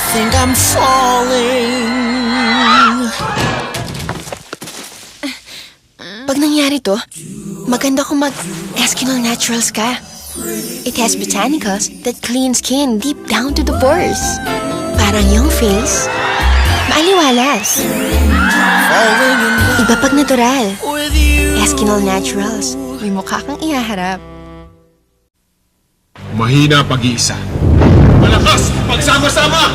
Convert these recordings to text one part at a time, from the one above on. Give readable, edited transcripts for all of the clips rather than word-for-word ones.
think I'm falling. Pag nangyari to, maganda kung mag-Eskinol Naturals ka. It has botanicals that clean skin deep down to the pores. Parang yung face, maaliwalas. Falling in love Iba pag natural. with you. Eskinol Naturals, may mukha kang ihaharap. Mahina pag-iisa. Malakas pagsama-sama!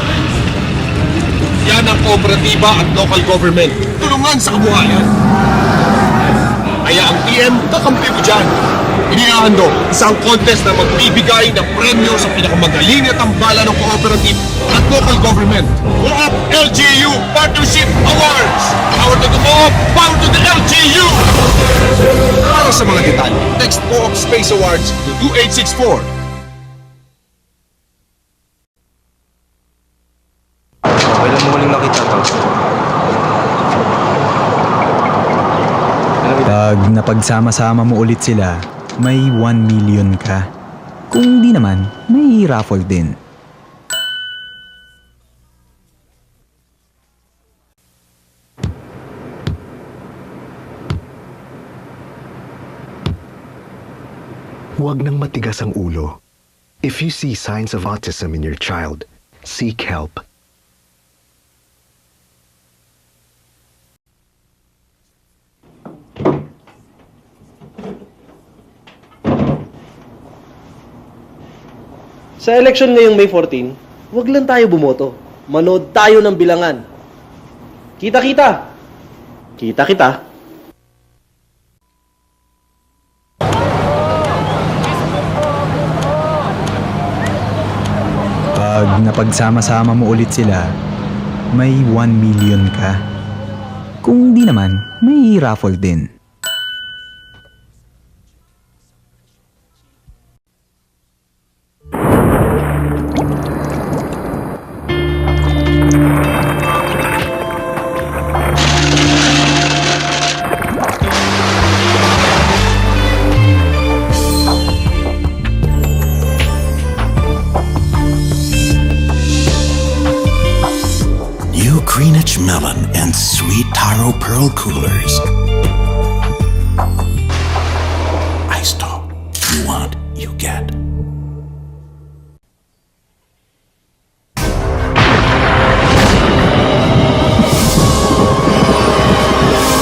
Yan ang kooperatiba at local government. Tulungan sa kabuhayan. Kaya ang PM, kakampi mo dyan. Inihahandog isang contest na magbibigay ng premyo sa pinakamagaling na tambala ng cooperative at local government. Co-op LGU Partnership Awards! Power to the co-op, power to the LGU! Para sa mga detalye, text Co-op Space Awards to 2864. Kailan mo muling nakita to? Pag napagsama-sama mo ulit sila, may 1 million ka. Kung di naman, may raffle din. Huwag nang matigas ang ulo. If you see signs of autism in your child, seek help. Sa election ngayong May 14, huwag lang tayo bumoto. Manood tayo ng bilangan. Kita-kita. Kita-kita. Pag napagsama-sama mo ulit sila, may 1 million ka. Kung di naman, may raffle din. New Greenwich Melon and Sweet Taro Pearl Coolers. Ice Talk. You want, you get.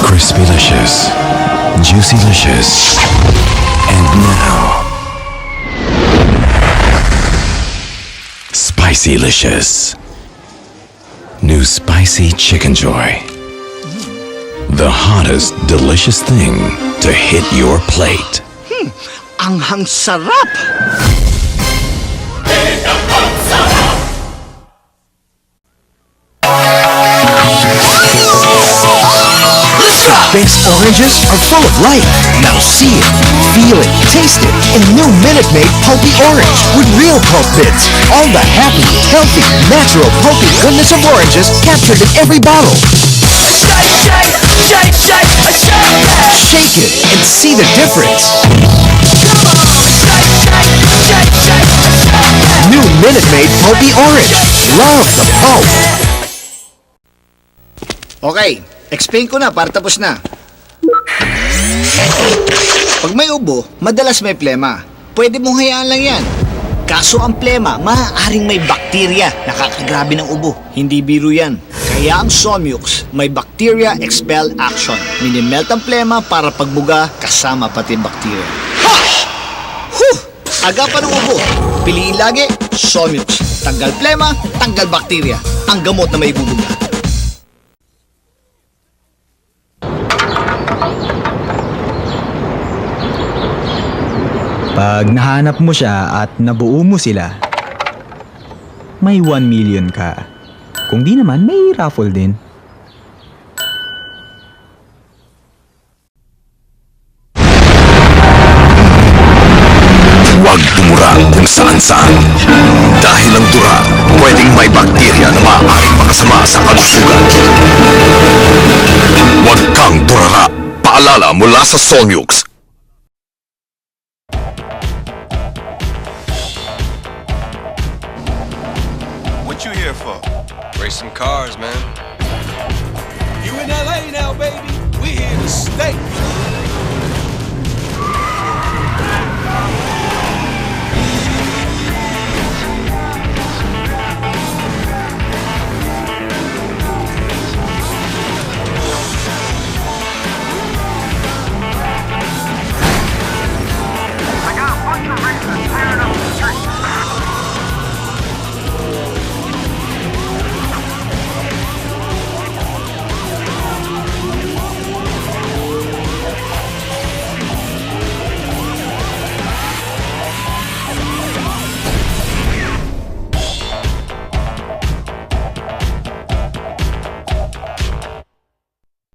Crispy-licious, juicy-licious, and now Spicy-licious. New Spicy Chicken Joy. The hottest, delicious thing to hit your plate. Anghang sarap! Best oranges are full of life. Now see it, feel it, taste it in new Minute Maid Pulpy Orange with real pulp bits. All the happy, healthy, natural pulpy goodness of oranges captured in every bottle. Shake it and see the difference. New Minute Maid Pulpy Orange. Love the pulp. Okay, explain ko na para tapos na. Pag may ubo, madalas may plema. Pwede mong hayaan lang yan. Kaso ang plema, maaaring may bakterya. Nakakagrabe ng ubo. Hindi biro yan. Kaya ang Solmux, may Bacteria Expel Action. Minimelt ang plema para pagbuga, kasama pati bakterya. Ha! Huh! Agapan ng ubo. Piliin lagi, Solmux. Tanggal plema, tanggal bakterya. Ang gamot na may bubuga. Pag nahanap mo siya at nabuo mo sila, may 1 million ka. Kung di naman, may raffle din. Huwag tumura kung saan-saan. Dahil ang dura, pwedeng may bakterya na maaaring makasama sa kalusugan. Huwag kang durara. Paalala mula sa Solmux. What you here for? race some cars, man. You in LA now, baby. We here to stay.